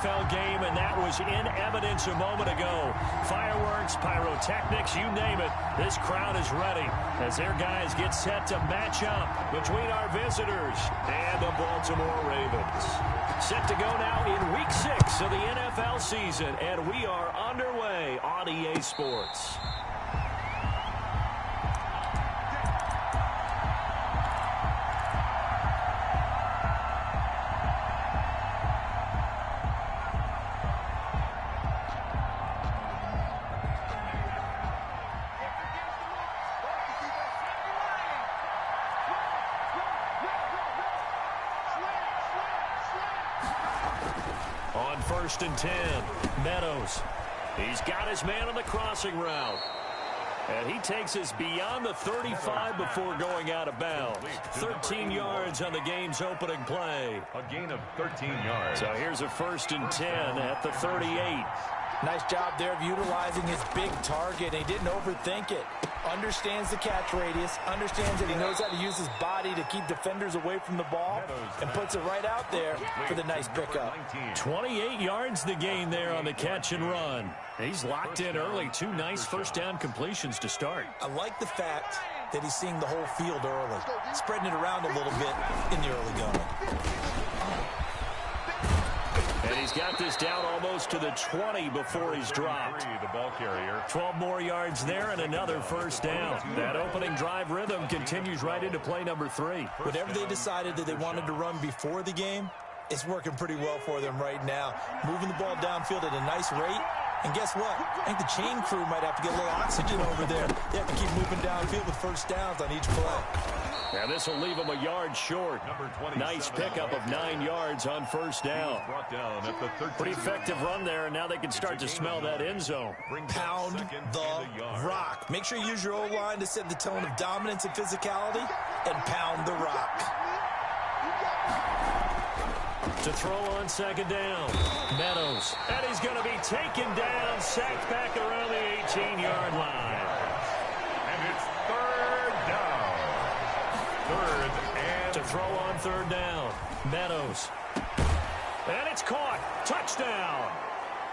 NFL game, and that was in evidence a moment ago. Fireworks, pyrotechnics, you name it. This crowd is ready as their guys get set to match up between our visitors and the Baltimore Ravens. Set to go now in Week 6 of the NFL season, and we are underway on EA Sports. On 1st and 10, Meadows. He's got his man on the crossing route. And he takes us beyond the 35 before going out of bounds. 13 yards on the game's opening play. A gain of 13 yards. So here's a 1st and 10 at the 38. Nice job there of utilizing his big target. He didn't overthink it. Understands the catch radius. Understands that he knows how to use his body to keep defenders away from the ball. And puts it right out there for the nice pickup. 28 yards the gain there on the catch and run. He's locked in early. 2 nice first down completions to start. I like the fact that he's seeing the whole field early. Spreading it around a little bit in the early going. And he's got this down almost to the 20 before he's dropped. The ball carrier. 12 more yards there and another first down. That opening drive rhythm continues right into play number 3. Whatever they decided that they wanted to run before the game, it's working pretty well for them right now. Moving the ball downfield at a nice rate. And guess what? I think the chain crew might have to get a little oxygen over there. They have to keep moving downfield with first downs on each play. Now this will leave him a yard short. Nice pickup of 9 yards on first down. Pretty effective run there, and now they can start to smell that end zone. Pound the rock. Make sure you use your O-line to set the tone of dominance and physicality, and pound the rock. To throw on 2nd down. Meadows. And he's going to be taken down, sacked back around the 18-yard line. And it's 3rd down. 3rd and... To throw on 3rd down. Meadows. And it's caught. Touchdown.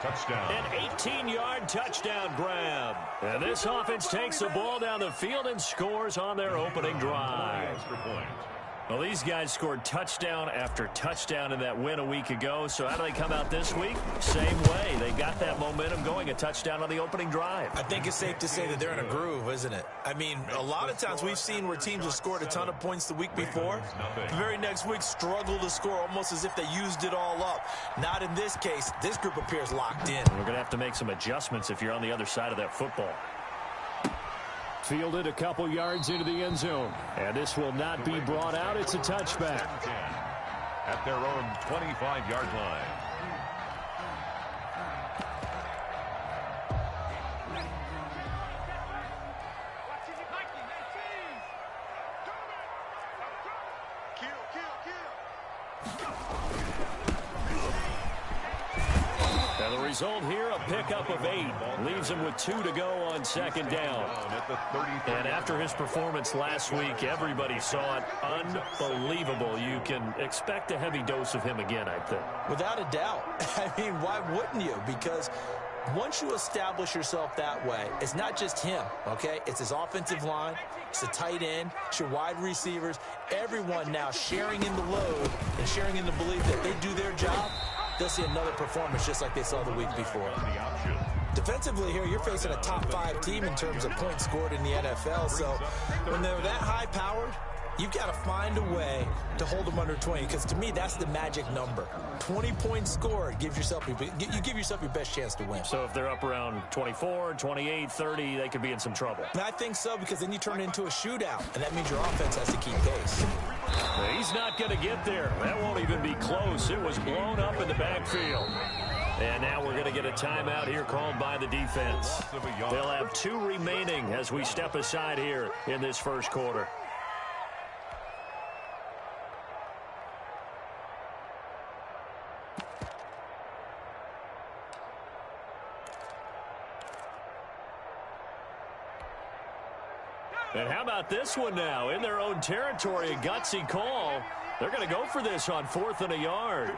Touchdown. An 18-yard touchdown grab. And this offense takes the ball down the field and scores on their opening drive. Extra point. Well, these guys scored touchdown after touchdown in that win a week ago. So how do they come out this week? Same way. They got that momentum going, a touchdown on the opening drive. I think it's safe to say that they're in a groove, isn't it? I mean, a lot of times we've seen where teams have scored a ton of points the week before. The very next week struggle to score almost as if they used it all up. Not in this case. This group appears locked in. We're going to have to make some adjustments if you're on the other side of that football. Fielded a couple yards into the end zone. And this will not be brought out. It's a touchback. At their own 25-yard line. Now the result here, a pickup of 8. Leaves him with 2 to go on 2nd down. And after his performance last week, everybody saw it. Unbelievable. You can expect a heavy dose of him again, I think. Without a doubt. I mean, why wouldn't you? Because once you establish yourself that way, it's not just him, okay? It's his offensive line, it's the tight end, it's your wide receivers, everyone now sharing in the load and sharing in the belief that they do their job, they'll see another performance just like they saw the week before. Defensively here, you're facing a top 5 team in terms of points scored in the NFL, so when they're that high-powered, you've got to find a way to hold them under 20, because to me, that's the magic number. 20 points scored, you give yourself your best chance to win. So if they're up around 24, 28, 30, they could be in some trouble. And I think so, because then you turn it into a shootout, and that means your offense has to keep pace. He's not going to get there. That won't even be close. It was blown up in the backfield. And now we're going to get a timeout here called by the defense. They'll have 2 remaining as we step aside here in this first quarter. And how about this one now? In their own territory, a gutsy call. They're going to go for this on 4th and a yard.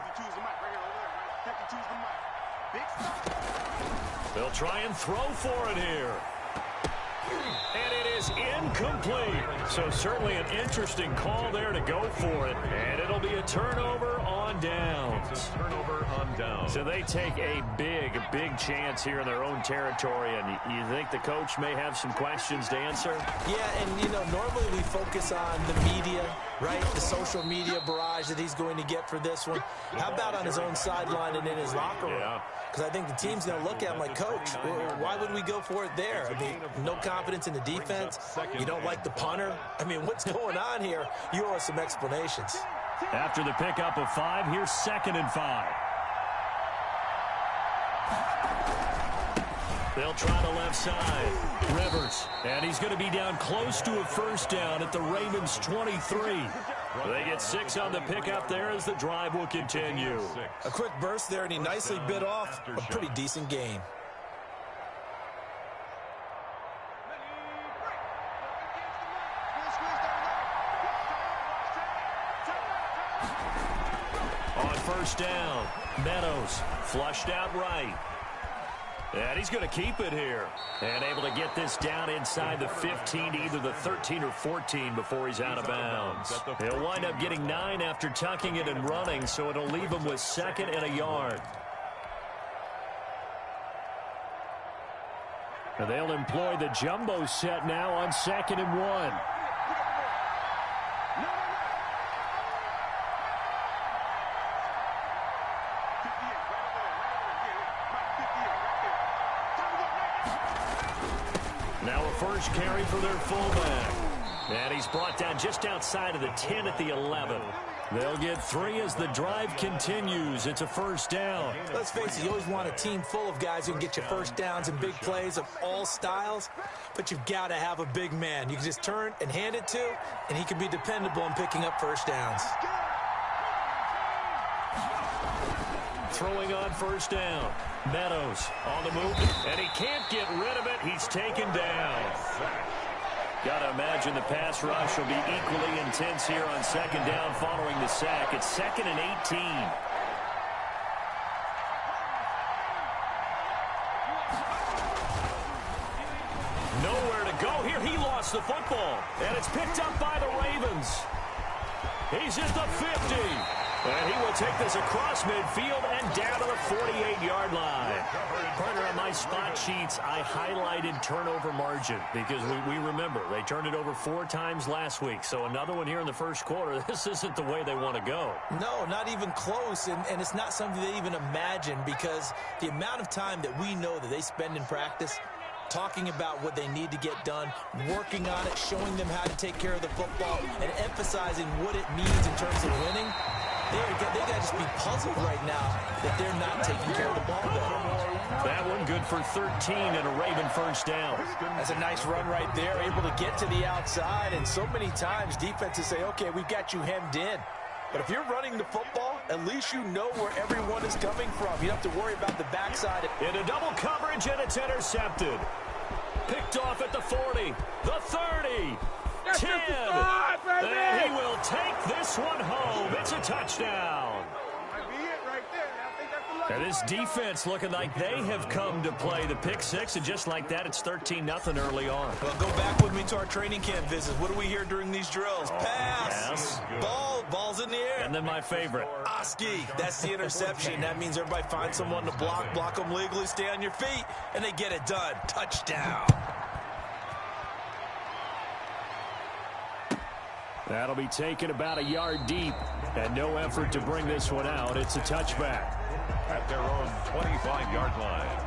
They'll try and throw for it here. And it is incomplete. So certainly an interesting call there to go for it. And it'll be a turnover on downs. Turnover on downs. So they take a big chance here in their own territory. And you think the coach may have some questions to answer? Yeah, and, you know, normally we focus on the media, right? The social media barrage that he's going to get for this one. How about on his own sideline and in his locker room? Yeah. Because I think the team's going to look at him like, Coach, why would we go for it there? I mean, no confidence in the defense. You don't like the punter. I mean, what's going on here? You owe us some explanations. After the pickup of 5, here's 2nd and 5. They'll try the left side. Rivers. And he's going to be down close to a first down at the Ravens' 23. They get 6 on the pickup there as the drive will continue. A quick burst there, and he nicely bit off a pretty decent gain. On first down, Meadows flushed out right. And he's going to keep it here. And able to get this down inside the 15 to either the 13 or 14 before he's out of bounds. He'll wind up getting 9 after tucking it and running, so it'll leave him with 2nd and a yard. And they'll employ the jumbo set now on 2nd and 1. Now a first carry for their fullback. And he's brought down just outside of the 10 at the 11. They'll get 3 as the drive continues. It's a first down. Let's face it, you always want a team full of guys who can get you first downs and big plays of all styles, but you've got to have a big man you can just turn and hand it to, and he can be dependable in picking up first downs. Throwing on first down. Meadows on the move, and he can't get rid of it. He's taken down. Got to imagine the pass rush will be equally intense here on 2nd down following the sack. It's 2nd and 18. Nowhere to go here. He lost the football, and it's picked up by the Ravens. He's at the 50. And he will take this across midfield and down to the 48-yard line. Partner, on my spot sheets, I highlighted turnover margin because we remember they turned it over 4 times last week. So another one here in the first quarter. This isn't the way they want to go. No, not even close. And it's not something they even imagine because the amount of time that we know that they spend in practice talking about what they need to get done, working on it, showing them how to take care of the football, and emphasizing what it means in terms of winning. They got to just be puzzled right now that they're not taking care of the ball better. That one good for 13 and a Raven first down. That's a nice run right there, able to get to the outside. And so many times defenses say, okay, we've got you hemmed in. But if you're running the football, at least you know where everyone is coming from. You don't have to worry about the backside. Into double coverage, and it's intercepted. Picked off at the 40, the 30. 10, and he will take this one home. It's a touchdown. And this defense looking like they have come to play the pick 6, and just like that, it's 13-0 early on. Well, go back with me to our training camp visits. What do we hear during these drills? Pass, yes. Ball's in the air. And then my favorite. Oski, that's the interception. That means everybody finds someone to block them legally, stay on your feet, and they get it done. Touchdown. That'll be taken about a yard deep, and no effort to bring this one out. It's a touchback. At their own 25-yard line.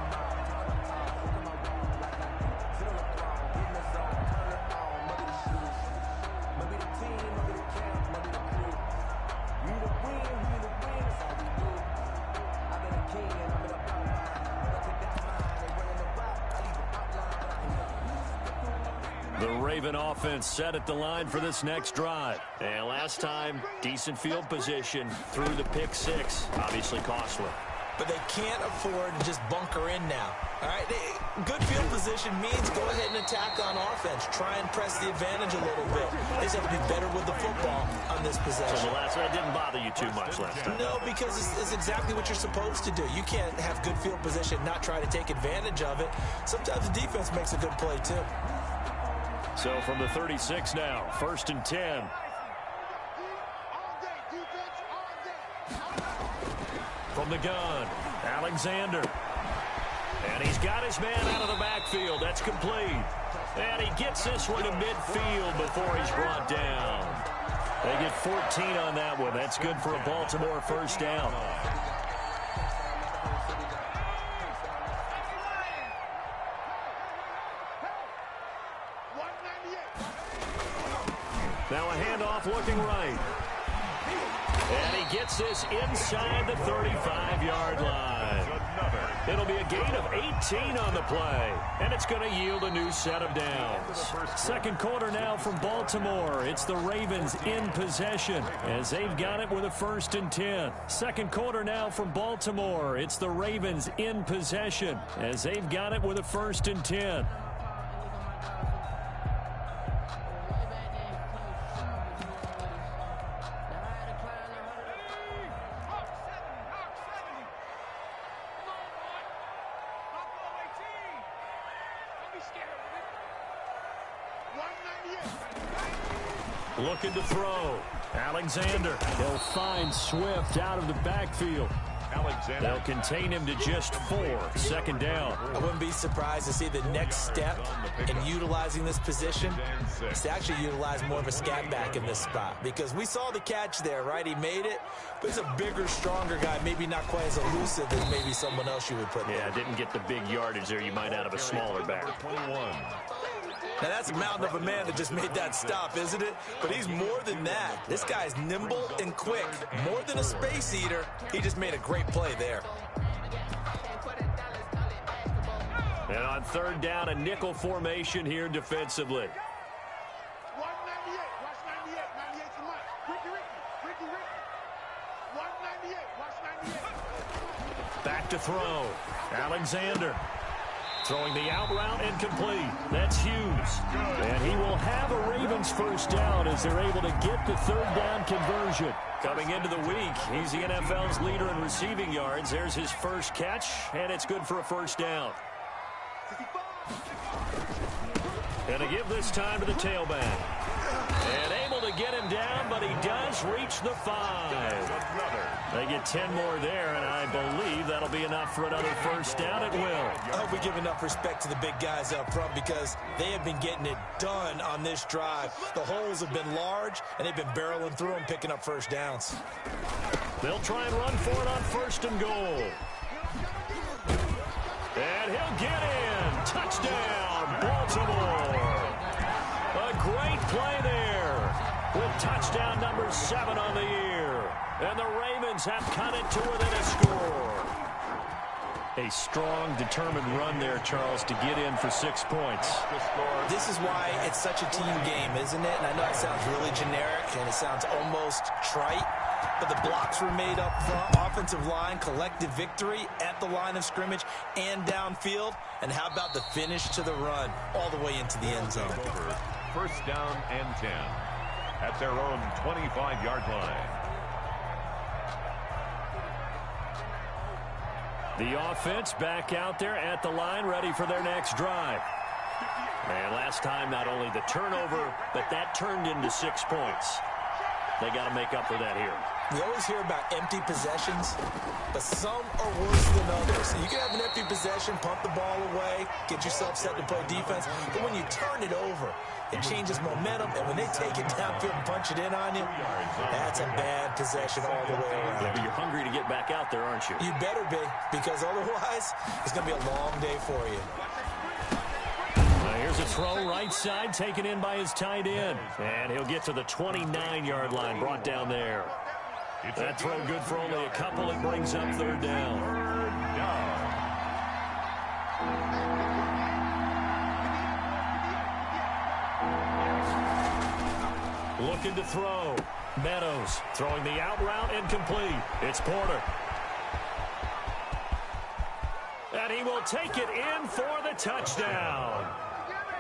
The Raven offense set at the line for this next drive. And last time, decent field position through the pick 6. Obviously costly. but they can't afford to just bunker in now. All right, good field position means go ahead and attack on offense. Try and press the advantage a little bit. They just have to be better with the football on this possession. So the last one didn't bother you too much last time? No, because it's exactly what you're supposed to do. You can't have good field position, not try to take advantage of it. Sometimes the defense makes a good play too. So from the 36 now, 1st and 10. From the gun, Alexander. And he's got his man out of the backfield. That's complete. And he gets this one to midfield before he's brought down. They get 14 on that one. That's good for a Baltimore first down. Now a handoff looking right. And he gets this inside the 35-yard line. It'll be a gain of 18 on the play, and it's going to yield a new set of downs. Second quarter now from Baltimore. It's the Ravens in possession as they've got it with a 1st and 10. Second quarter now from Baltimore. It's the Ravens in possession as they've got it with a 1st and 10. Looking to throw. Alexander. He'll find Swift out of the backfield. Alexander. They'll contain him to just 4. 2nd down. I wouldn't be surprised to see the next step in utilizing this position is to actually utilize more of a scat back in this spot. Because we saw the catch there, right? He made it, but he's a bigger, stronger guy, maybe not quite as elusive as maybe someone else you would put there. Yeah, didn't get the big yardage there you might out of a smaller back. 21. Now, that's a mountain of a man that just made that stop, isn't it? But he's more than that. This guy's nimble and quick. More than a space eater, he just made a great play there. And on 3rd down, a nickel formation here defensively. Back to throw. Alexander. Throwing the out route incomplete. That's Hughes. And he will have a Ravens first down as they're able to get the 3rd down conversion. Coming into the week, he's the NFL's leader in receiving yards. There's his first catch, and it's good for a first down. And to give this time to the tailback. And able to get him down, but he does reach the 5. They get 10 more there, and I believe that'll be enough for another first down. It will. I hope we give enough respect to the big guys up front because they have been getting it done on this drive. The holes have been large, and they've been barreling through them, picking up first downs. They'll try and run for it on 1st and goal. And he'll get in. Touchdown, Baltimore. A great play there with touchdown number 7 on the year. And the Ravens have cut it to within a score. A strong, determined run there, Charles, to get in for 6 points. This is why it's such a team game, isn't it? And I know it sounds really generic and it sounds almost trite, but the blocks were made up front, offensive line, collective victory at the line of scrimmage and downfield. And how about the finish to the run all the way into the end zone? 1st down and 10 at their own 25-yard line. The offense back out there at the line, ready for their next drive. And last time, not only the turnover, but that turned into 6 points. They got to make up for that here. We always hear about empty possessions, but some are worse than others. You can have an empty possession, pump the ball away, get yourself set to play defense, but when you turn it over, it changes momentum, and when they take it downfield and punch it in on you, that's a bad possession all the way around. Yeah, but you're hungry to get back out there, aren't you? You better be, because otherwise, it's going to be a long day for you. Here's a throw right side, taken in by his tight end. And he'll get to the 29-yard line, brought down there. That throw good for only a couple. It brings up 3rd down. Looking to throw. Meadows throwing the out route incomplete. It's Porter. And he will take it in for the touchdown.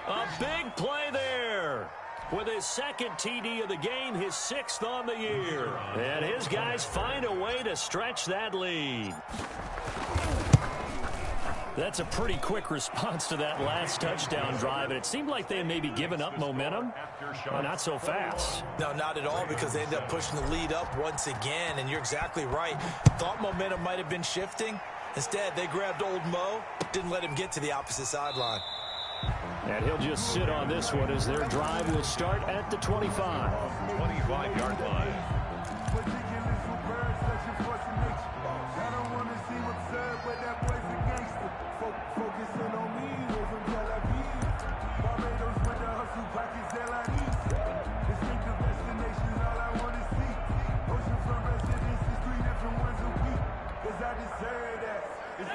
A big play there. With his second TD of the game, his 6th on the year. And his guys find a way to stretch that lead. That's a pretty quick response to that last touchdown drive, and it seemed like they had maybe given up momentum. Well, not so fast. No, not at all, because they ended up pushing the lead up once again, and you're exactly right. Thought momentum might have been shifting. Instead, they grabbed old Mo, didn't let him get to the opposite sideline. And he'll just sit on this one as their drive will start at the 25. 25-yard line.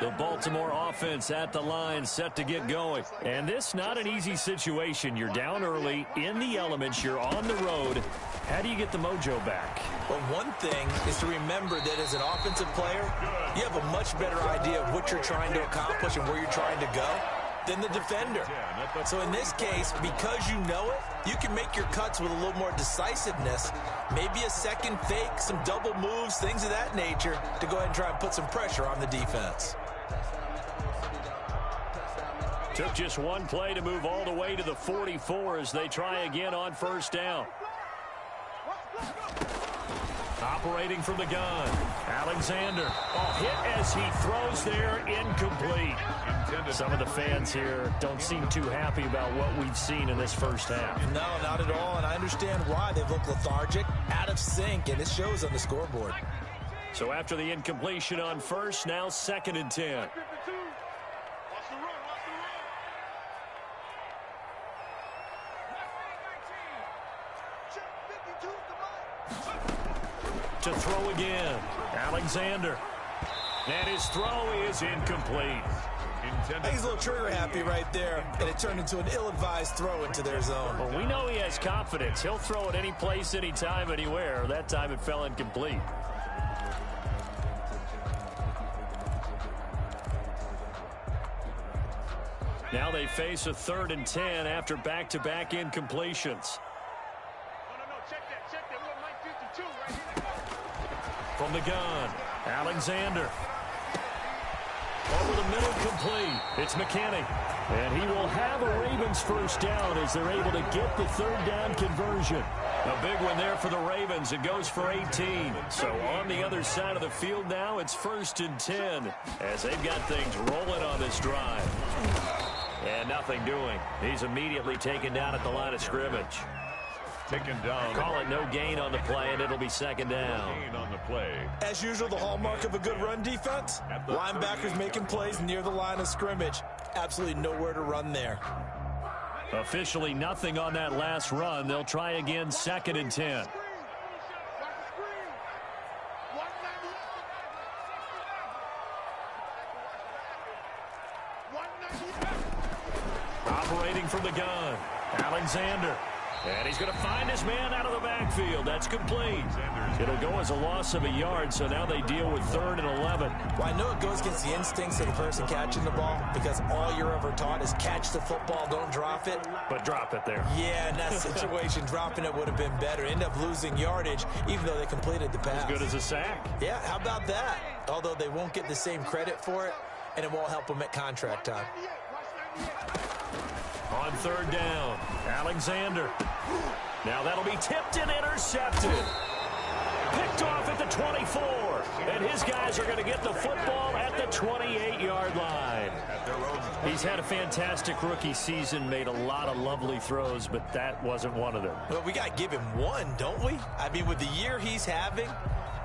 The Baltimore offense at the line, set to get going. And this not an easy situation. You're down early, in the elements, you're on the road. How do you get the mojo back? Well, one thing is to remember that as an offensive player, you have a much better idea of what you're trying to accomplish and where you're trying to go than the defender. So in this case, because you know it, you can make your cuts with a little more decisiveness, maybe a second fake, some double moves, things of that nature, to go ahead and try and put some pressure on the defense. Took just one play to move all the way to the 44 as they try again on first down. Operating from the gun, Alexander. Hit as he throws there, incomplete. Some of the fans here don't seem too happy about what we've seen in this first half. No, not at all, and I understand why. They look lethargic, out of sync, and it shows on the scoreboard. So after the incompletion on first, now 2nd and 10. To throw again, Alexander. And his throw is incomplete. He's a little trigger happy right there, and it turned into an ill-advised throw into their zone. Well, we know he has confidence. He'll throw it any place, anytime, anywhere. That time it fell incomplete. Now they face a 3rd and 10 after back-to-back incompletions. From the gun, Alexander. Over the middle, complete. It's McKinney. And he will have a Ravens first down as they're able to get the 3rd down conversion. A big one there for the Ravens. It goes for 18. So on the other side of the field now, it's 1st and 10 as they've got things rolling on this drive. And nothing doing. He's immediately taken down at the line of scrimmage. Taken down. Call it no gain on the play, and it'll be 2nd down. Gain on the play. As usual, the hallmark of a good run defense, linebackers making plays near the line of scrimmage. Absolutely nowhere to run there. Officially nothing on that last run. They'll try again, 2nd and 10. Operating from the gun, Alexander. And he's going to find his man out of the backfield. That's complete. It'll go as a loss of a yard, so now they deal with 3rd and 11. Well, I know it goes against the instincts of the person catching the ball because all you're ever taught is catch the football, don't drop it. But drop it there. Yeah, in that situation, dropping it would have been better. End up losing yardage, even though they completed the pass. As good as a sack. Yeah, how about that? Although they won't get the same credit for it, and it won't help them at contract time. On 3rd down, Alexander. Now that'll be tipped and intercepted. Picked off at the 24. And his guys are going to get the football at the 28-yard line. He's had a fantastic rookie season, made a lot of lovely throws, but that wasn't one of them. Well, we got to give him one, don't we? I mean, with the year he's having,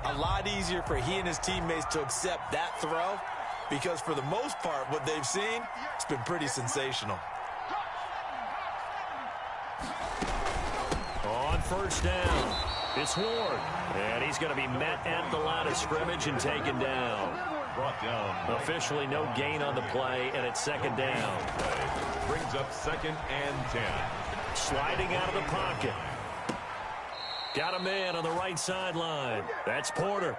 a lot easier for he and his teammates to accept that throw because for the most part, what they've seen, it's been pretty sensational. On 1st down, it's Ward. And he's going to be met at the line of scrimmage and taken down. Brought down. Officially no gain on the play, and it's 2nd down. Brings up 2nd and 10. Sliding out of the pocket. Got a man on the right sideline. That's Porter.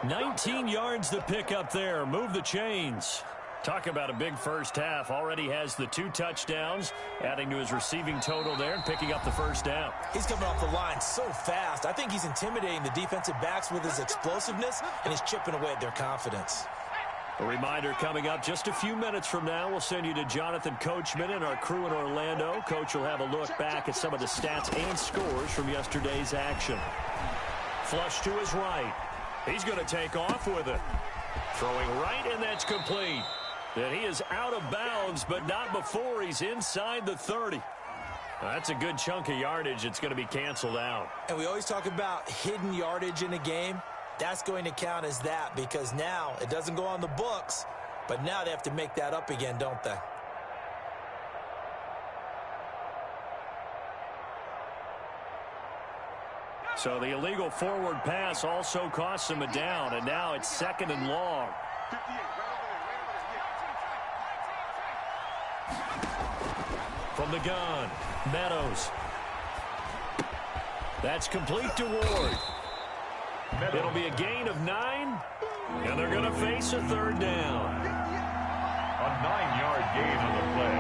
19 yards to pick up there. Move the chains. Talk about a big first half. Already has the 2 touchdowns, adding to his receiving total there and picking up the first down. He's coming off the line so fast. I think he's intimidating the defensive backs with his explosiveness, and he's chipping away at their confidence. A reminder coming up just a few minutes from now. We'll send you to Jonathan Coachman and our crew in Orlando. Coach will have a look back at some of the stats and scores from yesterday's action. Flush to his right. He's going to take off with it. Throwing right, and that's complete. And he is out of bounds, but not before he's inside the 30. That's a good chunk of yardage. It's going to be canceled out. And we always talk about hidden yardage in a game. That's going to count as that because now it doesn't go on the books, but now they have to make that up again, don't they? So the illegal forward pass also costs him a down, and now it's 2nd and long. From the gun, Meadows. That's complete to Ward. It'll be a gain of 9, and they're going to face a 3rd down. A 9-yard gain on the play,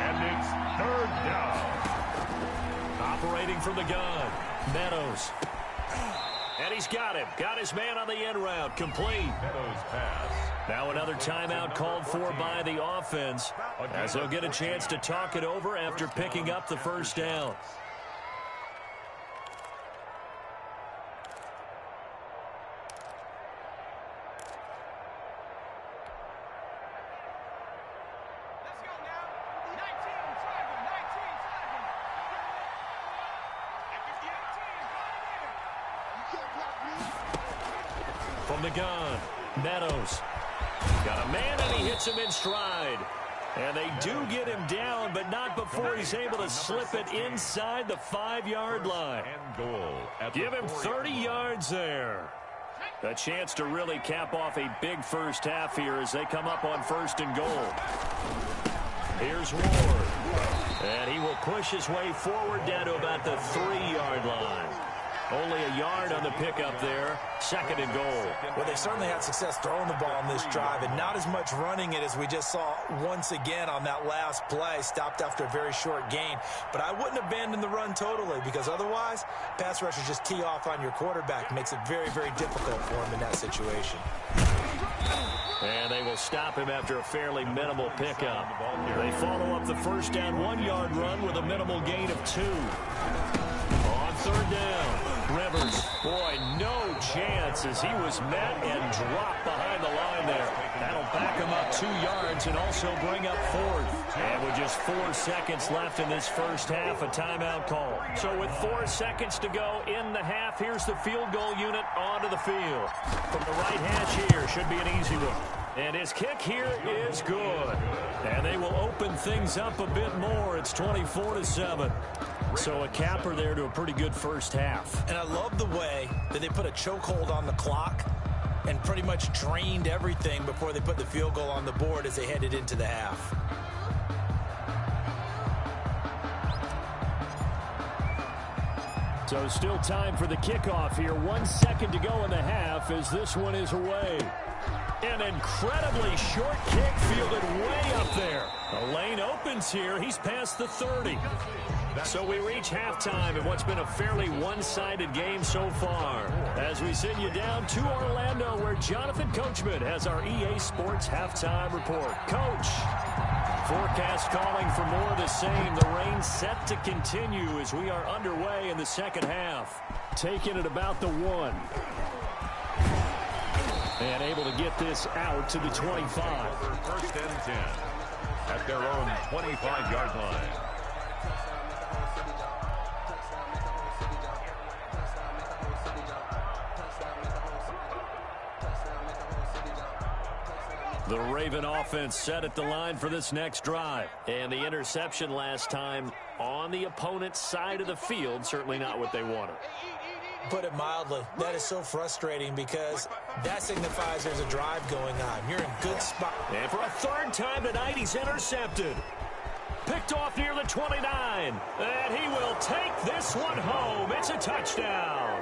and it's 3rd down. Operating from the gun, Meadows. And he's got him. Got his man on the end route. Complete. Meadows pass. Now another timeout called for by the offense, as they'll get a chance to talk it over after picking up the first down. From the gun, Meadows. Got a man, and he hits him in stride. And they do get him down, but not before he's able to slip it inside the 5-yard line. Give him 30 yards there. A chance to really cap off a big first half here as they come up on 1st and goal. Here's Ward. And he will push his way forward down to about the 3-yard line. Only a yard on the pickup there. 2nd and goal. Well, they certainly had success throwing the ball on this drive and not as much running it as we just saw once again on that last play. Stopped after a very short gain. But I wouldn't abandon the run totally because otherwise, pass rushers just tee off on your quarterback. Makes it very, very difficult for him in that situation. And they will stop him after a fairly minimal pickup. They follow up the first down 1-yard run with a minimal gain of 2. On 3rd down, Rivers, boy, no chance as he was met and dropped behind the line there. That'll back him up 2 yards and also bring up 4th. And with just 4 seconds left in this first half, a timeout call. So with 4 seconds to go in the half, here's the field goal unit onto the field. From the right hash here, should be an easy one. And his kick here is good. And they will open things up a bit more. It's 24-7. So a capper there to a pretty good first half. And I love the way that they put a chokehold on the clock and pretty much drained everything before they put the field goal on the board as they headed into the half. So still time for the kickoff here. 1 second to go in the half as this one is away. An incredibly short kick fielded way up there. The lane opens here. He's past the 30. So we reach halftime in what's been a fairly one-sided game so far. As we send you down to Orlando where Jonathan Coachman has our EA Sports halftime report. Coach, forecast calling for more of the same. The rain set to continue as we are underway in the second half. Taking it about the 1. And able to get this out to the 25. 1st and 10 at their own 25-yard line. The Raven offense set at the line for this next drive. And the interception last time on the opponent's side of the field, certainly not what they wanted. Put it mildly, that is so frustrating because that signifies there's a drive going on. You're in good spot. And for a 3rd time tonight, he's intercepted. Picked off near the 29. And he will take this one home. It's a touchdown.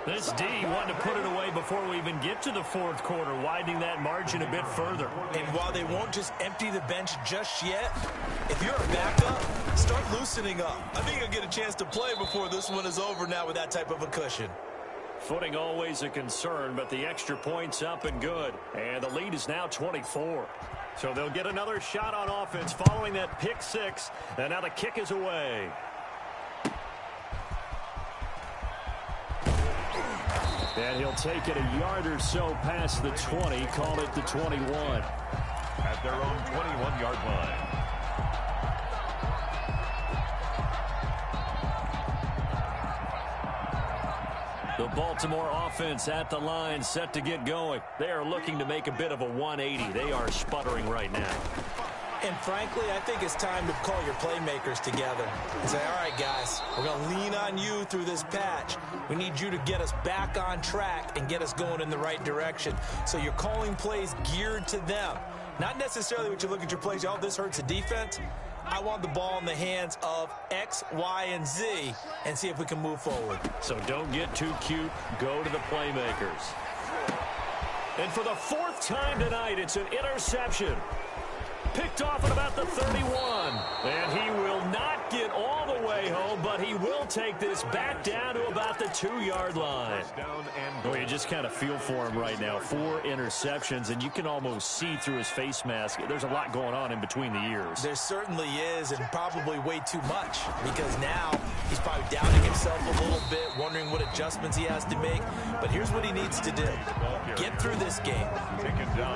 This D wanted to put it away before we even get to the fourth quarter, widening that margin a bit further. And while they won't just empty the bench just yet, if you're a backup, start loosening up. I think you'll get a chance to play before this one is over now with that type of a cushion. Footing always a concern, but the extra point's up and good. And the lead is now 24. So they'll get another shot on offense following that pick six. And now the kick is away. And he'll take it a yard or so past the 20, call it the 21. At their own 21-yard line. The Baltimore offense at the line, set to get going. They are looking to make a bit of a 180. They are sputtering right now. And frankly, I think it's time to call your playmakers together and say, all right, guys, we're going to lean on you through this patch. We need you to get us back on track and get us going in the right direction. So you're calling plays geared to them. Not necessarily what you look at your plays, oh, this hurts the defense. I want the ball in the hands of X, Y, and Z and see if we can move forward. So don't get too cute. Go to the playmakers. And for the fourth time tonight, it's an interception. Picked off at about the 31. And he will not get all the way home, but he will take this back down to about the 2-yard line. Well, you just kind of feel for him right now. 4 interceptions, and you can almost see through his face mask. There's a lot going on in between the ears. There certainly is, and probably way too much, because now he's probably doubting himself a little bit, wondering what adjustments he has to make. But here's what he needs to do. Get through this game.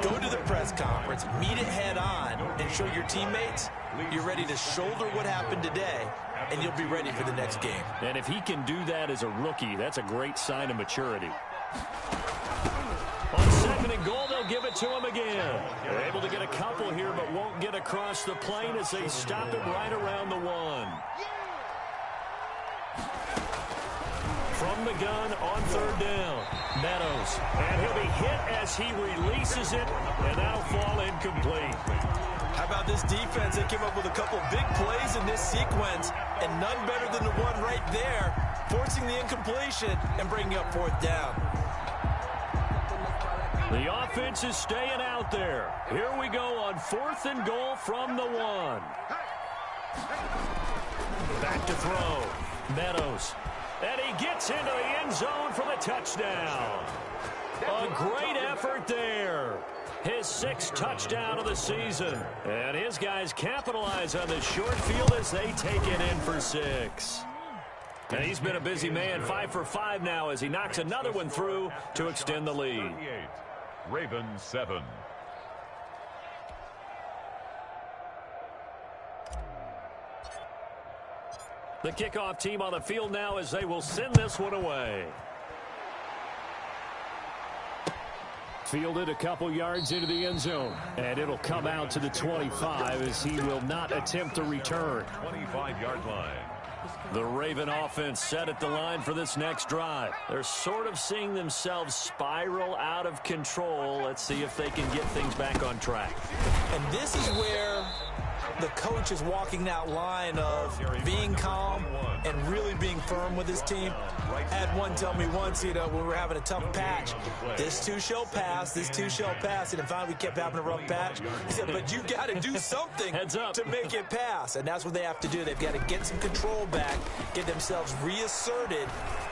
Go to the press conference, meet it head on, and show your teammates you're ready to shoulder what happened today, and you'll be ready for the next game. And if he can do that as a rookie, that's a great sign of maturity. On 2nd and goal, they'll give it to him again. They're able to get a couple here, but won't get across the plane as they stop him right around the 1. From the gun on 3rd down, Meadows. And he'll be hit as he releases it, and that'll fall incomplete. How about this defense? They came up with a couple big plays in this sequence, and none better than the one right there, forcing the incompletion and bringing up 4th down. The offense is staying out there. Here we go on 4th and goal from the 1. Back to throw. Meadows. And he gets into the end zone for the touchdown. A great effort there. His 6th touchdown of the season. And his guys capitalize on the short field as they take it in for 6. And he's been a busy man, 5 for 5 now as he knocks another one through to extend the lead. Ravens 7. The kickoff team on the field now as they will send this one away. Fielded a couple yards into the end zone. And it'll come out to the 25 as he will not attempt to return. 25-yard line. The Raven offense set at the line for this next drive. They're sort of seeing themselves spiral out of control. Let's see if they can get things back on track. And this is where the coach is walking that line of being calm and really being firm with his team. I had one tell me once, when we were having a tough patch, this too shall pass, this too shall pass. And finally we kept having a rough patch. He said, but you got to do something to make it pass. And that's what they have to do. They've got to get some control back, get themselves reasserted,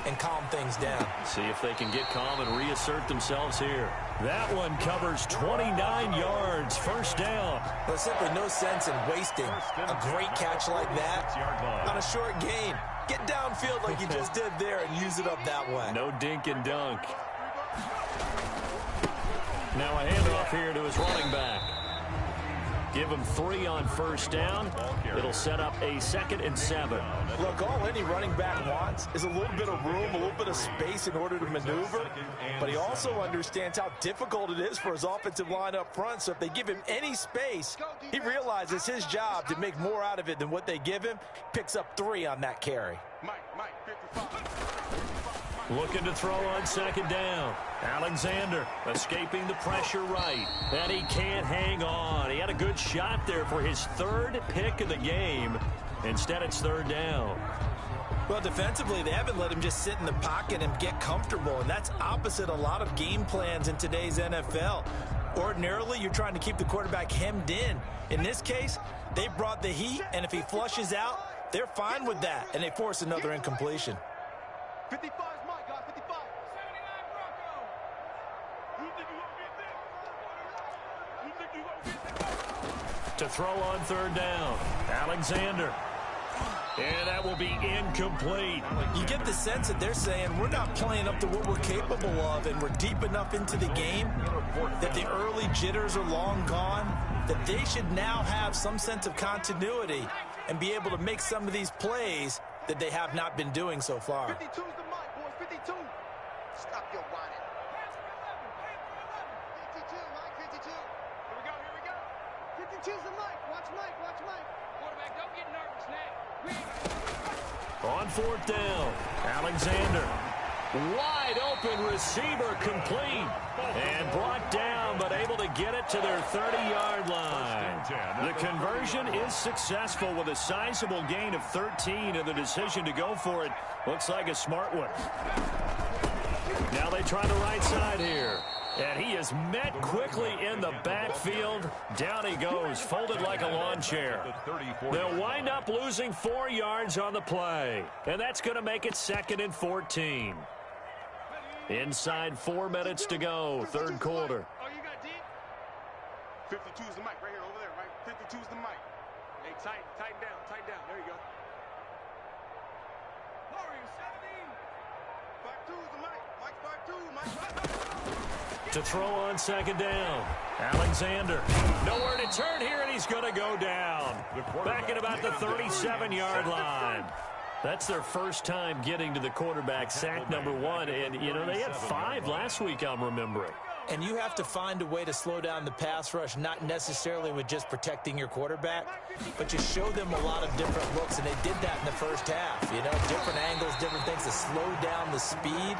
and calm things down. See if they can get calm and reassert themselves here. That one covers 29 yards, 1st down. There's simply no sense in wasting a great catch like that on a short gain. Get downfield like you just did there and use it up that way. No dink and dunk. Now a handoff here to his running back. Give him 3 on 1st down. It'll set up a 2nd and 7. Look, all any running back wants is a little bit of room, a little bit of space in order to maneuver. But he also understands how difficult it is for his offensive line up front. So if they give him any space, he realizes his job to make more out of it than what they give him. Picks up 3 on that carry. Looking to throw on 2nd down. Alexander escaping the pressure right. And he can't hang on. He had a good shot there for his 3rd pick of the game. Instead, it's 3rd down. Well, defensively, they haven't let him just sit in the pocket and get comfortable, and that's opposite a lot of game plans in today's NFL. Ordinarily, you're trying to keep the quarterback hemmed in. In this case, they brought the heat, and if he flushes out, they're fine with that, and they force another incompletion. 55 is my guy, 55. 79 Bronco. Who think you gonna get this? Who think you gonna get this? To throw on third down, Alexander. And that will be incomplete. You get the sense that they're saying we're not playing up to what we're capable of, and we're deep enough into the game that the early jitters are long gone, that they should now have some sense of continuity and be able to make some of these plays that they have not been doing so far. 52's the mic, boys, 52. Stop your whining. 52, Mike, 52. Here we go. 52's the mic. Watch Mike. Quarterback, don't get nervous now. On fourth down, Alexander. Wide open receiver complete. And brought down, but able to get it to their 30-yard line. The conversion is successful with a sizable gain of 13, and the decision to go for it looks like a smart one. Now they try the right side here. And he is met quickly in the backfield. Down he goes, folded like a lawn chair. They'll wind up losing 4 yards on the play. And that's going to make it 2nd and 14. Inside 4 minutes to go, third quarter. Oh, you got deep? 52's the mic right here, over there, right? 52's the mic. Hey, tighten down. There you go. Warrior 17. 52's the mic. Mike 52, Mike 52. To throw on second down, Alexander. Nowhere to turn here, and he's going to go down. Back at about the 37-yard line. That's their first time getting to the quarterback, sack number 1. And, you know, they had 5 last week, I'm remembering. And you have to find a way to slow down the pass rush, not necessarily with just protecting your quarterback, but you show them a lot of different looks, and they did that in the first half. You know, different angles, different things to slow down the speed.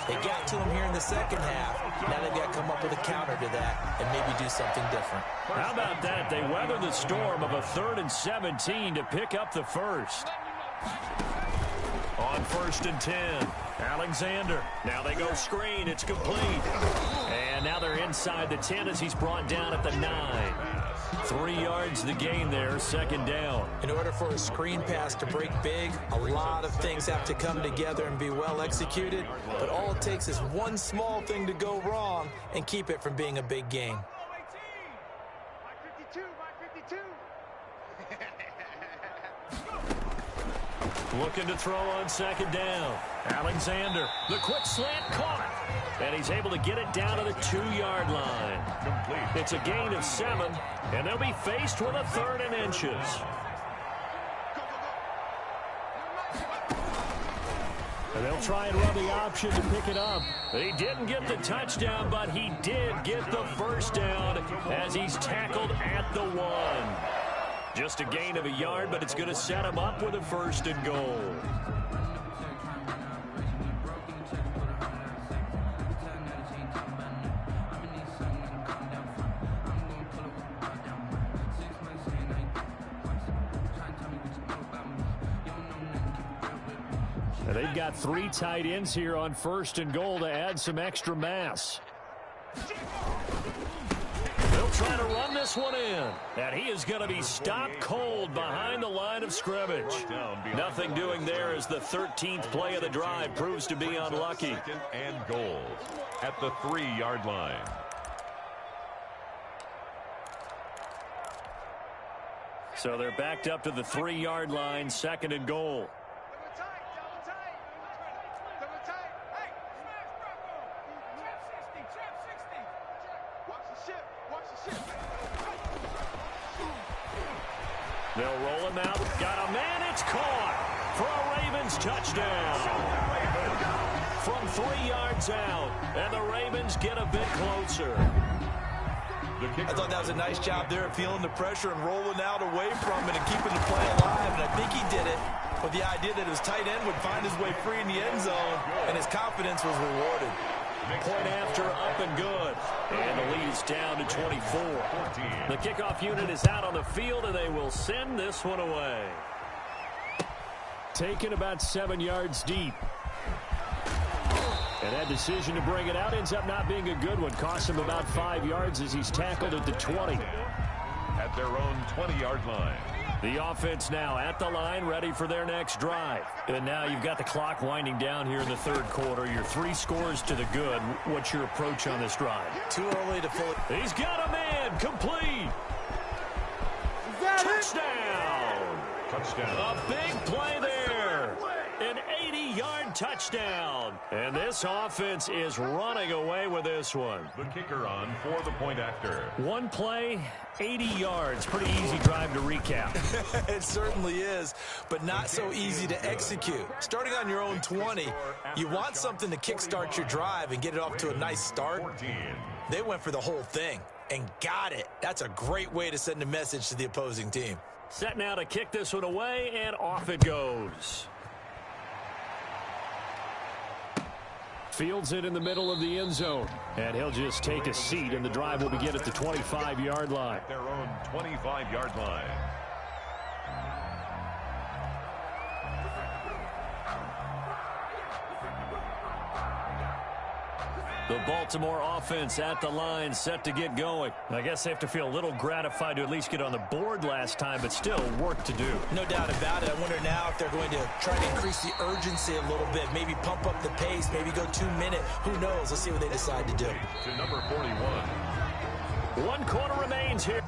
They got to him here in the second half. Now they've got to come up with a counter to that and maybe do something different. How about that? They weathered the storm of a 3rd and 17 to pick up the first. On 1st and 10, Alexander. Now they go screen. It's complete. And now they're inside the 10 as he's brought down at the 9. 3 yards the gain there, 2nd down. In order for a screen pass to break big, a lot of things have to come together and be well executed. But all it takes is one small thing to go wrong and keep it from being a big gain. Mike 52, Mike 52. Looking to throw on 2nd down. Alexander, the quick slant caught. And he's able to get it down to the 2-yard line. It's a gain of 7, and they'll be faced with a 3rd and inches. And they'll try and run the option to pick it up. He didn't get the touchdown, but he did get the first down as he's tackled at the 1. Just a gain of a yard, but it's going to set him up with a 1st and goal. And they've got 3 tight ends here on 1st and goal to add some extra mass. They'll try to run this one in. And he is going to be stopped cold behind the line of scrimmage. Nothing doing there as the 13th play of the drive proves to be unlucky. 2nd and goal at the 3-yard line. So they're backed up to the 3-yard line, 2nd and goal. They'll roll him out. Got a man. It's caught for a Ravens touchdown. From 3 yards out. And the Ravens get a bit closer. I thought that was a nice job there of feeling the pressure and rolling out away from it and keeping the play alive. And I think he did it with the idea that his tight end would find his way free in the end zone, and his confidence was rewarded. Point after, up and good. And the lead is down to 24. The kickoff unit is out on the field, and they will send this one away. taken about 7 yards deep. And that decision to bring it out ends up not being a good one. Costs him about 5 yards as he's tackled at the 20. At their own 20-yard line. The offense now at the line, ready for their next drive. And now you've got the clock winding down here in the third quarter. You're 3 scores to the good. What's your approach on this drive? Too early to fully. He's got a man. Complete. Touchdown. Touchdown. A big play there. An 80-yard touchdown. And this offense is running away with this one. The kicker on for the point after. One play, 80 yards. Pretty easy drive to recap. It certainly is, but not so easy to execute. Starting on your own 20, you want something to kickstart your drive and get it off to a nice start. 14. They went for the whole thing and got it. That's a great way to send a message to the opposing team. Set now to kick this one away, and off it goes. Fields it in the middle of the end zone. And he'll just take a seat, and the drive will begin at the 25-yard line. Their own 25-yard line. The Baltimore offense at the line, set to get going. I guess they have to feel a little gratified to at least get on the board last time, but still work to do. No doubt about it. I wonder now if they're going to try to increase the urgency a little bit, maybe pump up the pace, maybe go 2-minute. Who knows? Let's see what they decide to do. To number 41. 1 quarter remains here.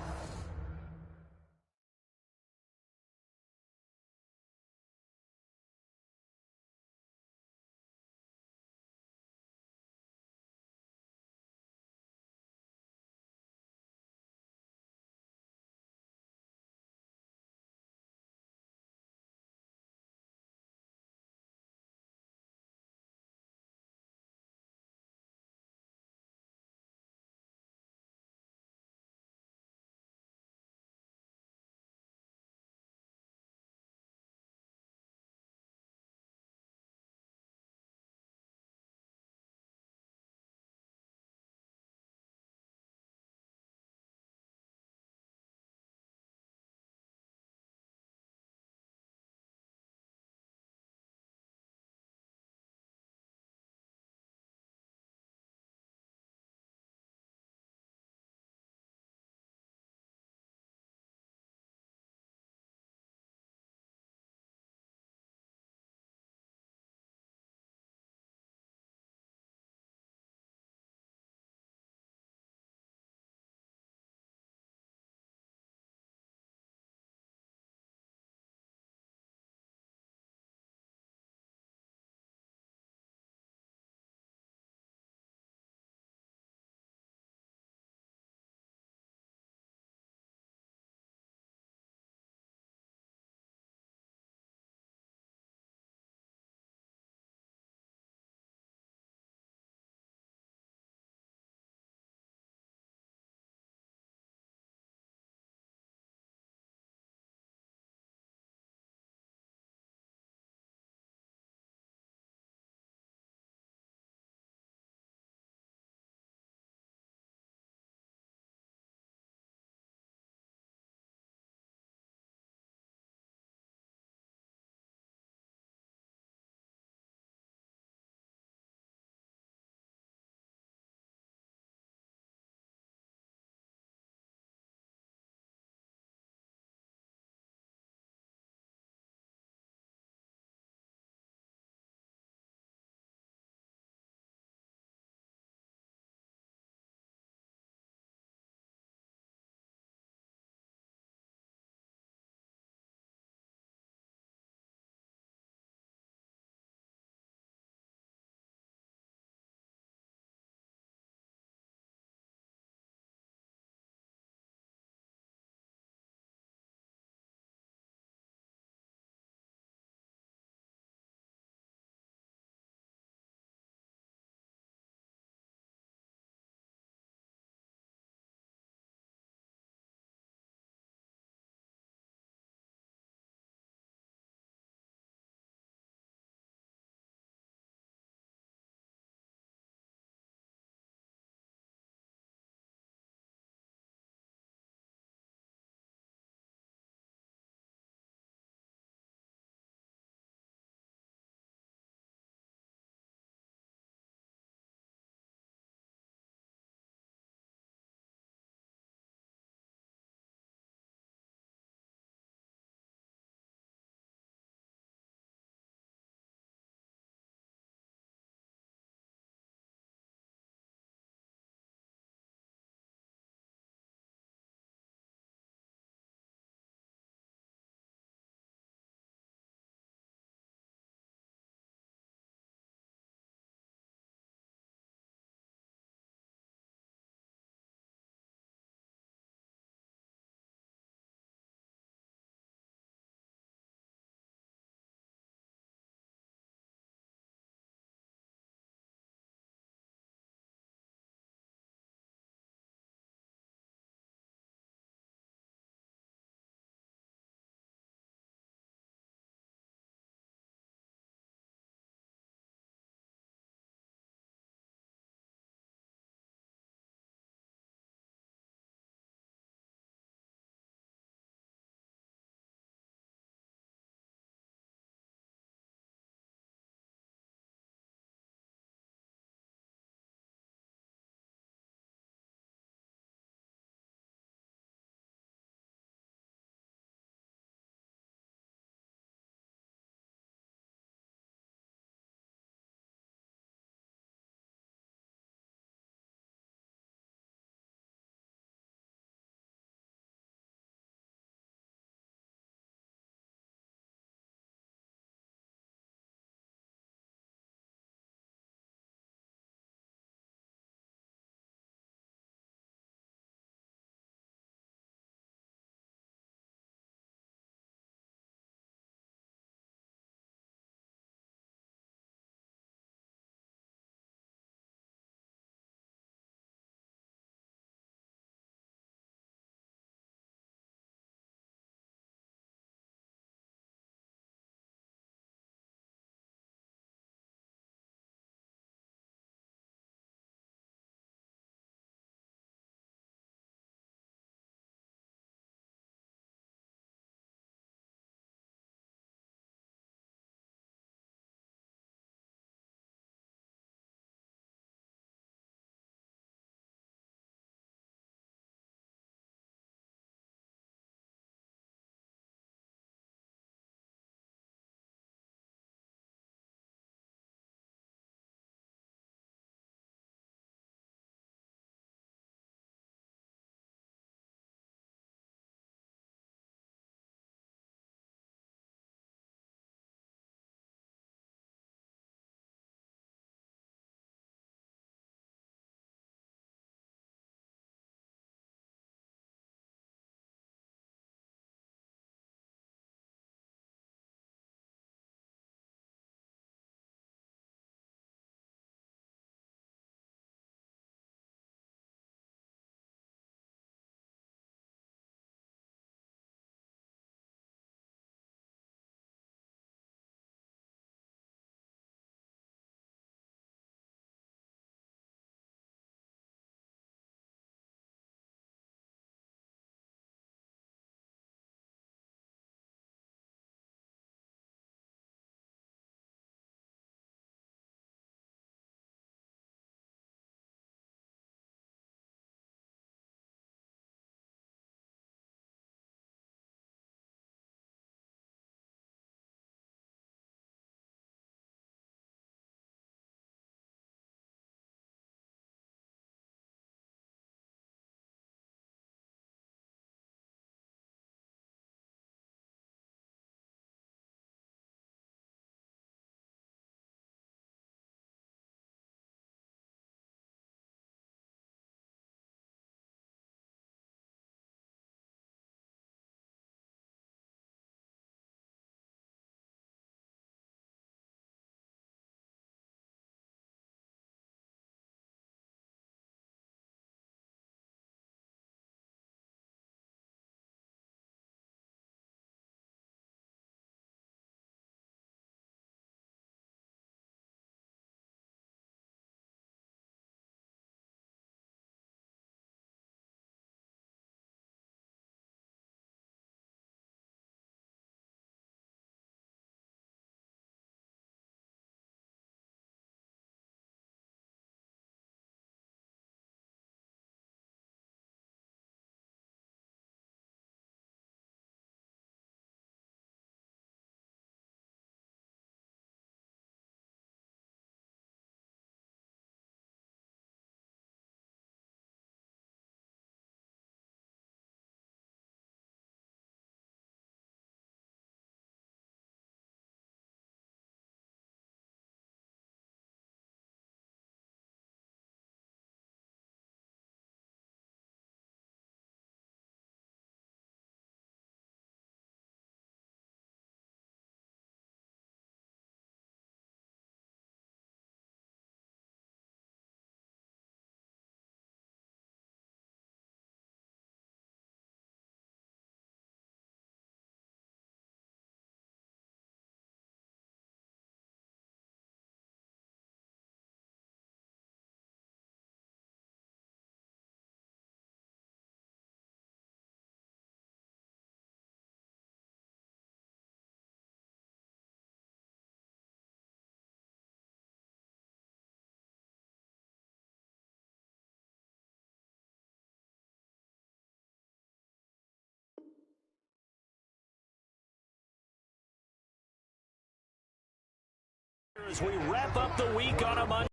as we wrap up the week on a Monday.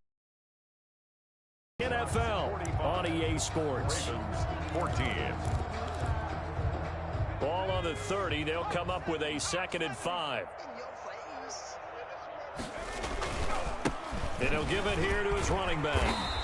NFL on EA Sports. 14. Ball on the 30. They'll come up with a 2nd and 5. And he'll give it here to his running back.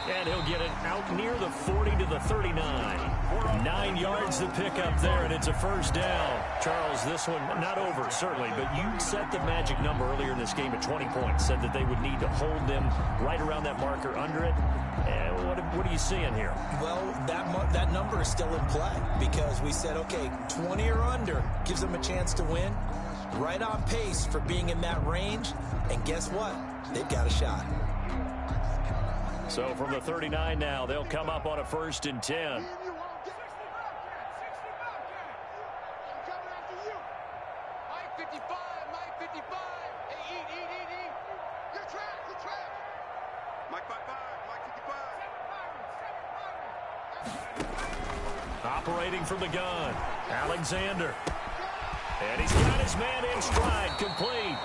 And he'll get it out near the 40 to the 39. 9 yards to pick up there, and it's a 1st down. Charles, this one not over, certainly, but you set the magic number earlier in this game at 20 points, said that they would need to hold them right around that marker under it. And what are you seeing here? Well, that number is still in play because we said, okay, 20 or under gives them a chance to win. Right on pace for being in that range. And guess what? They've got a shot. So from the 39 now, they'll come up on a 1st and 10. Operating from the gun, Alexander. And he's got his man in stride, complete.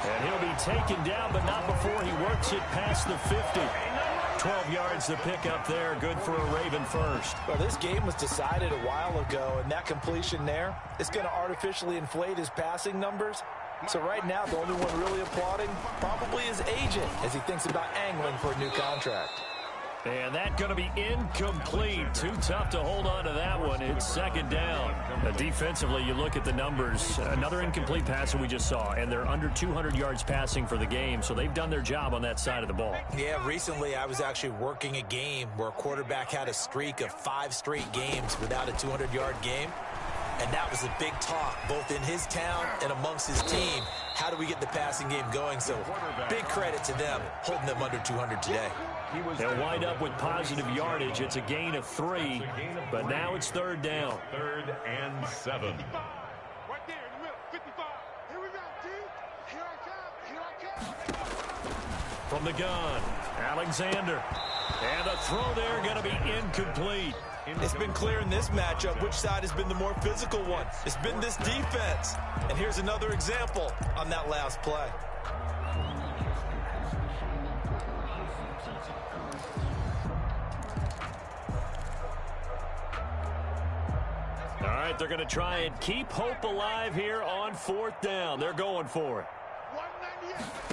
And he'll be taken down, but not before he works it past the 50. 12 yards to pick up there. Good for a Raven first. Well, this game was decided a while ago, and that completion there is going to artificially inflate his passing numbers. So right now, the only one really applauding probably his agent as he thinks about angling for a new contract. And that's going to be incomplete. Too tough to hold on to that one. It's 2nd down. Defensively, you look at the numbers. Another incomplete pass that we just saw, and they're under 200 yards passing for the game, so they've done their job on that side of the ball. Yeah, recently I was actually working a game where a quarterback had a streak of 5 straight games without a 200-yard game. And that was a big talk, both in his town and amongst his team. How do we get the passing game going? So big credit to them, holding them under 200 today. They'll wind up with positive yardage. It's a gain of 3, but now it's 3rd down. 3rd and 7. Right there in the middle, 55. Here we go, D. Here I come. From the gun, Alexander. And the throw there going to be incomplete. It's been clear in this matchup which side has been the more physical one. It's been this defense. And here's another example on that last play. All right, they're going to try and keep hope alive here on 4th down. They're going for it. 198.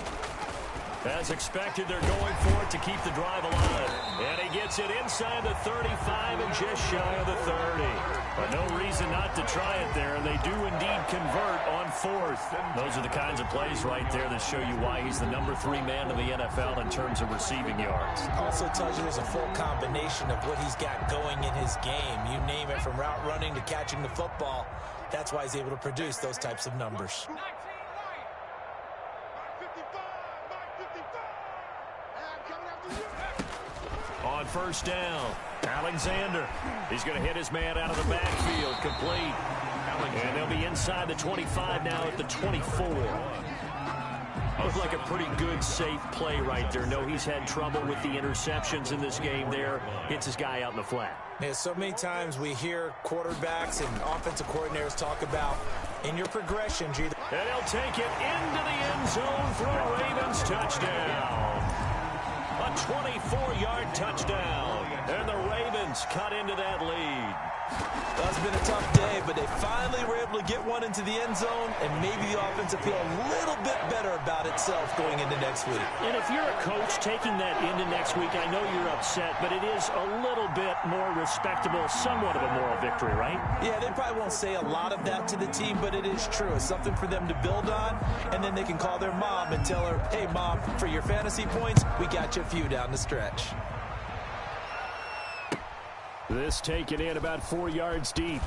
As expected, they're going for it to keep the drive alive. And he gets it inside the 35 and just shy of the 30. But no reason not to try it there, and they do indeed convert on 4th. Those are the kinds of plays right there that show you why he's the number 3 man in the NFL in terms of receiving yards. Also tells you there's a full combination of what he's got going in his game. You name it, from route running to catching the football. That's why he's able to produce those types of numbers. On 1st down, Alexander. He's going to hit his man out of the backfield, complete. And they'll be inside the 25 now at the 24. Looks like a pretty good, safe play right there. No, he's had trouble with the interceptions in this game there. Hits his guy out in the flat. Yeah, so many times we hear quarterbacks and offensive coordinators talk about in your progressions. And he'll take it into the end zone for a Ravens touchdown. A 24-yard touchdown. And the Ravens cut into that lead. That's been a tough day, but they finally were able to get one into the end zone, and maybe the offense will feel a little bit better about itself going into next week. And if you're a coach taking that into next week, I know you're upset, but it is a little bit more respectable, somewhat of a moral victory, right? Yeah, they probably won't say a lot of that to the team, but it is true. It's something for them to build on, and then they can call their mom and tell her, hey, Mom, for your fantasy points, we got you a few down the stretch. This taken in about 4 yards deep.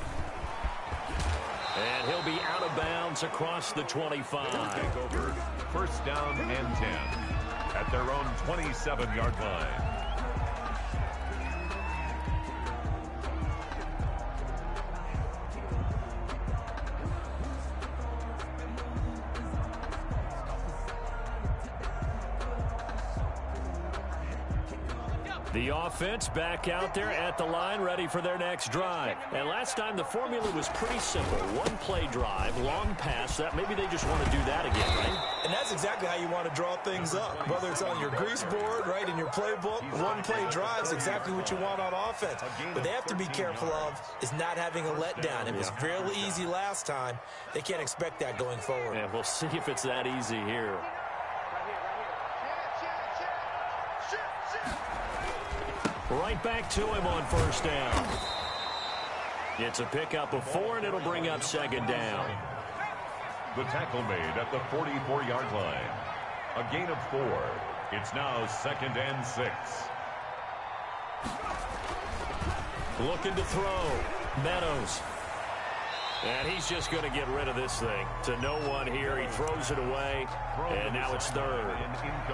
And he'll be out of bounds across the 25. Take over 1st down and 10 at their own 27-yard line. The offense back out there at the line, ready for their next drive. And last time the formula was pretty simple. One play drive, long pass. That maybe they just want to do that again, right? And that's exactly how you want to draw things up. Whether it's on your grease board, right, in your playbook, one play drive is exactly what you want on offense. What they have to be careful of is not having a letdown. It was fairly easy last time. They can't expect that going forward. Yeah, we'll see if it's that easy here. Right back to him on first down. It's a pickup of 4, and it'll bring up second down. The tackle made at the 44-yard line. A gain of 4. It's now 2nd and 6. Looking to throw. Meadows. And he's just going to get rid of this thing. To no one here. He throws it away. And now it's 3rd.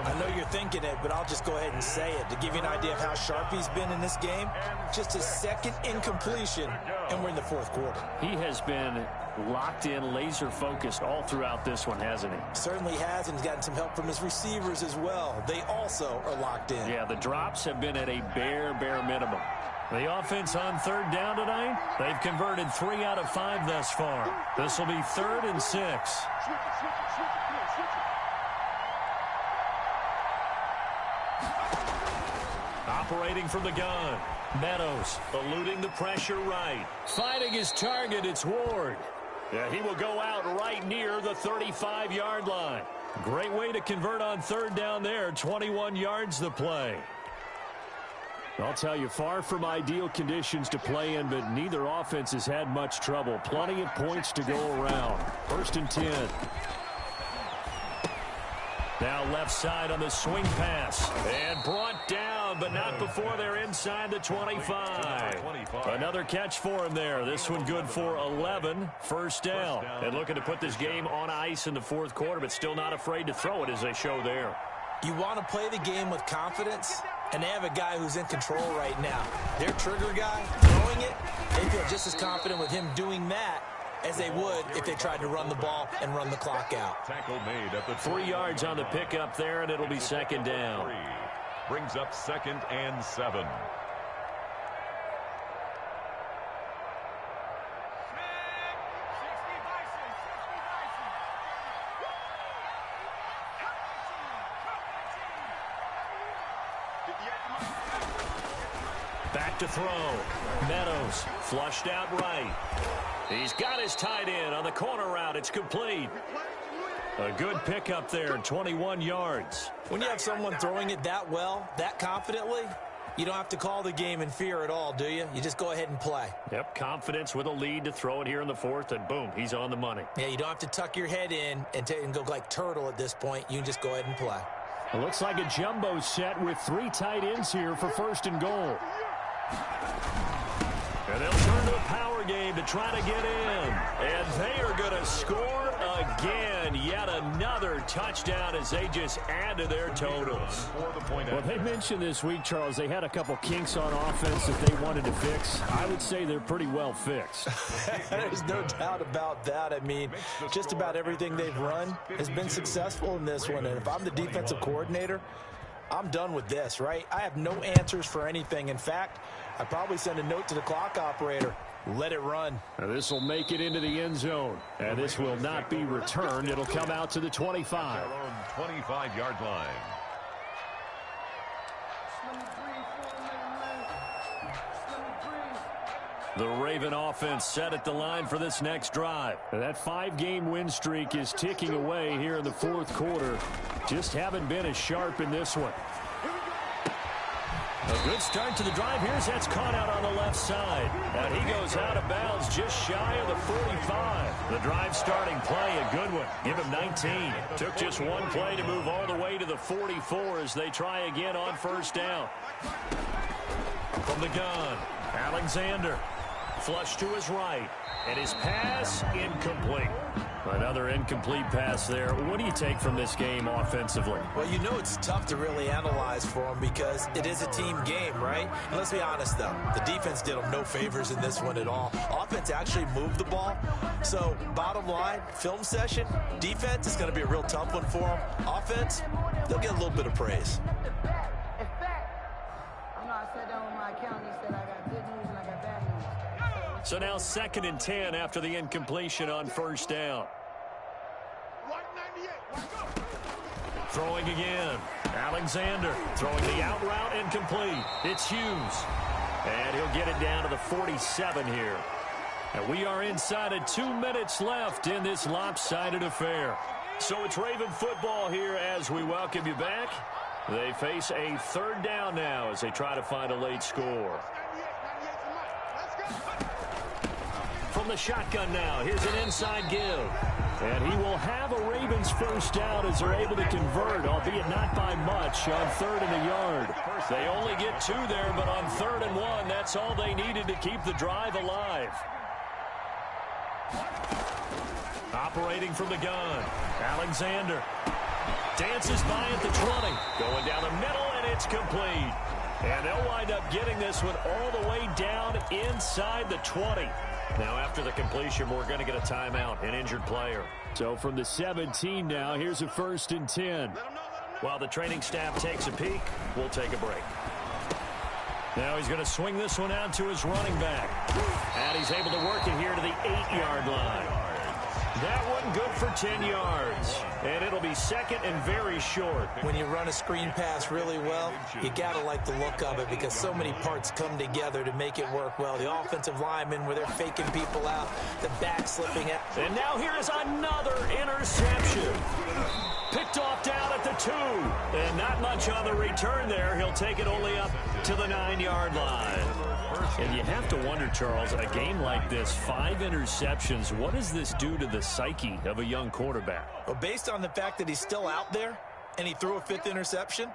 I know you're thinking it, but I'll just go ahead and say it. To give you an idea of how sharp he's been in this game, just his 2nd incompletion, and we're in the 4th quarter. He has been locked in, laser-focused all throughout this one, hasn't he? Certainly has, and he's gotten some help from his receivers as well. They also are locked in. Yeah, the drops have been at a bare minimum. The offense on 3rd down tonight, they've converted 3 out of 5 thus far. This will be 3rd and 6. Operating from the gun. Meadows eluding the pressure right. Fighting his target, it's Ward. Yeah, he will go out right near the 35-yard line. Great way to convert on 3rd down there. 21 yards the play. I'll tell you, far from ideal conditions to play in, but neither offense has had much trouble. Plenty of points to go around. 1st and 10. Now left side on the swing pass. And brought down, but not before they're inside the 25. Another catch for him there. This one good for 11. First down. And looking to put this game on ice in the 4th quarter, but still not afraid to throw it as they show there. You want to play the game with confidence, and they have a guy who's in control right now. Their trigger guy, throwing it, they feel just as confident with him doing that as they would if they tried to run the ball and run the clock out. Tackle made at the 3 yards on the pickup there, and it'll be second down. Brings up 2nd and 7. Back to throw. Meadows flushed out right. He's got his tight end on the corner route. It's complete. A good pickup there, 21 yards. When you have someone throwing it that well, that confidently, you don't have to call the game in fear at all, do you? You just go ahead and play. Yep, confidence with a lead to throw it here in the 4th, and boom, he's on the money. Yeah, you don't have to tuck your head in and go like turtle at this point. You can just go ahead and play. It looks like a jumbo set with 3 tight ends here for 1st and goal. And they'll turn to a power game to try to get in. And they are going to score again. Yet another touchdown as they just add to their totals. Well, they mentioned this week, Charles, they had a couple kinks on offense that they wanted to fix. I would say they're pretty well fixed. There's no doubt about that. I mean, just about everything they've run has been successful in this one. And if I'm the defensive coordinator, I'm done with this, right? I have no answers for anything. In fact, I'd probably send a note to the clock operator. Let it run. Now this will make it into the end zone. And this will not be returned. It'll come out to the 25. 25-yard line. The Raven offense set at the line for this next drive. That 5-game win streak is ticking away here in the 4th quarter. Just haven't been as sharp in this one. A good start to the drive. Here's that's caught out on the left side. And he goes out of bounds just shy of the 45. The drive starting play, a good one. Give him 19. Took just one play to move all the way to the 44 as they try again on 1st down. From the gun, Alexander. Flush to his right. And his pass incomplete. Another incomplete pass there. What do you take from this game offensively? Well, you know it's tough to really analyze for them because it is a team game, right? And let's be honest, though. The defense did them no favors in this one at all. Offense actually moved the ball. So, bottom line, film session, defense is going to be a real tough one for them. Offense, they'll get a little bit of praise. I'm not So now 2nd and 10 after the incompletion on first down. Throwing again. Alexander throwing the out route incomplete. It's Hughes. And he'll get it down to the 47 here. And we are inside of 2 minutes left in this lopsided affair. So it's Raven football here as we welcome you back. They face a 3rd down now as they try to find a late score. From the shotgun now, here's an inside give. And he will have a Ravens first down as they're able to convert, albeit not by much, on 3rd and a yard. They only get 2 there, but on 3rd and 1, that's all they needed to keep the drive alive. Operating from the gun, Alexander dances by at the 20, going down the middle, and it's complete. And they'll wind up getting this one all the way down inside the 20. Now, after the completion, we're going to get a timeout, an injured player. So from the 17 now, here's a 1st and 10. While the training staff takes a peek, we'll take a break. Now he's going to swing this one out to his running back. And he's able to work it here to the 8-yard line. That one good for 10 yards. And it'll be 2nd and very short. When you run a screen pass really well, you got to like the look of it because so many parts come together to make it work well. The offensive linemen where they're faking people out, the back slipping out. And now here is another interception. Picked off down at the 2. And not much on the return there. He'll take it only up to the 9-yard line. And you have to wonder, Charles, a game like this, 5 interceptions, what does this do to the psyche of a young quarterback? Well, based on the fact that he's still out there and he threw a 5th interception,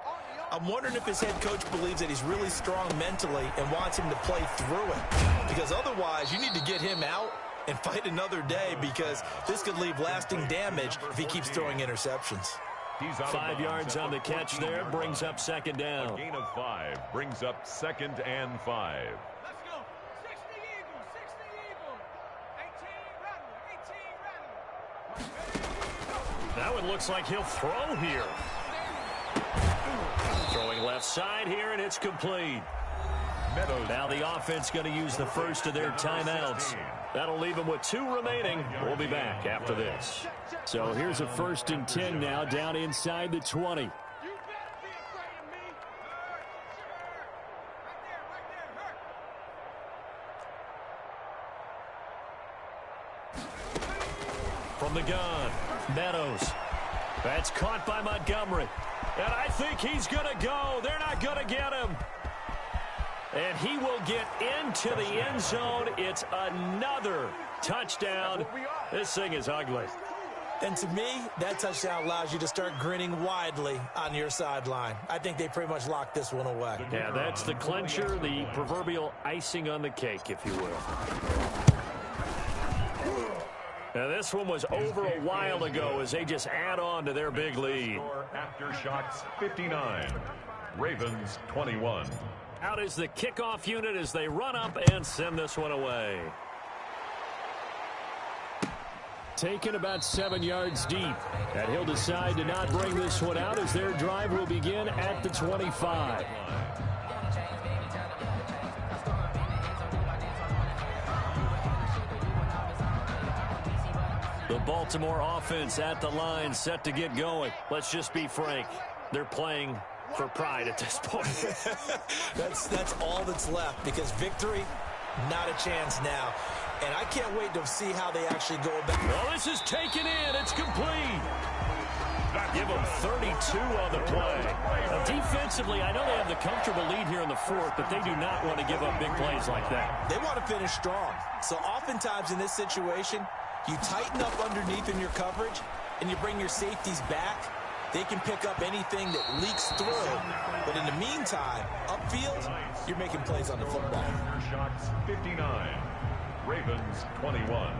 I'm wondering if his head coach believes that he's really strong mentally and wants him to play through it. Because otherwise, you need to get him out and fight another day because this could leave lasting damage if he keeps throwing interceptions. 5 yards on the catch there, brings up 2nd down. A gain of 5 brings up 2nd and 5. Let's go. 60 Eagles, 60 Eagles. 18 Rattler, 18 Rattler. That one looks like he'll throw here. Throwing left side here, and it's complete. Now the offense going to use the first of their timeouts. That'll leave them with 2 remaining. We'll be back after this. So here's a 1st and 10 now down inside the 20. You better be afraid of me. Right there. From the gun, Meadows. That's caught by Montgomery. And I think he's going to go. They're not going to get him. And he will get into the end zone. It's another touchdown. This thing is ugly. And to me, that touchdown allows you to start grinning widely on your sideline. I think they pretty much locked this one away. Yeah, that's the clincher, the proverbial icing on the cake, if you will. Now, this one was over a while ago as they just add on to their big lead. Aftershocks 59, Ravens 21. Out is the kickoff unit as they run up and send this one away. Taken about 7 yards deep. And he'll decide to not bring this one out as their drive will begin at the 25. The Baltimore offense at the line set to get going. Let's just be frank. They're playing for pride at this point. That's all that's left because victory, not a chance now. And I can't wait to see how they actually go about it. Well, this is taken in. It's complete. Give them 32 on the play. Now, defensively, I know they have the comfortable lead here in the 4th, but they do not want to give up big plays like that. They want to finish strong. So oftentimes in this situation, you tighten up underneath in your coverage, and you bring your safeties back. They can pick up anything that leaks through. But in the meantime, upfield, you're making plays on the football. Aftershocks 59, Ravens 21.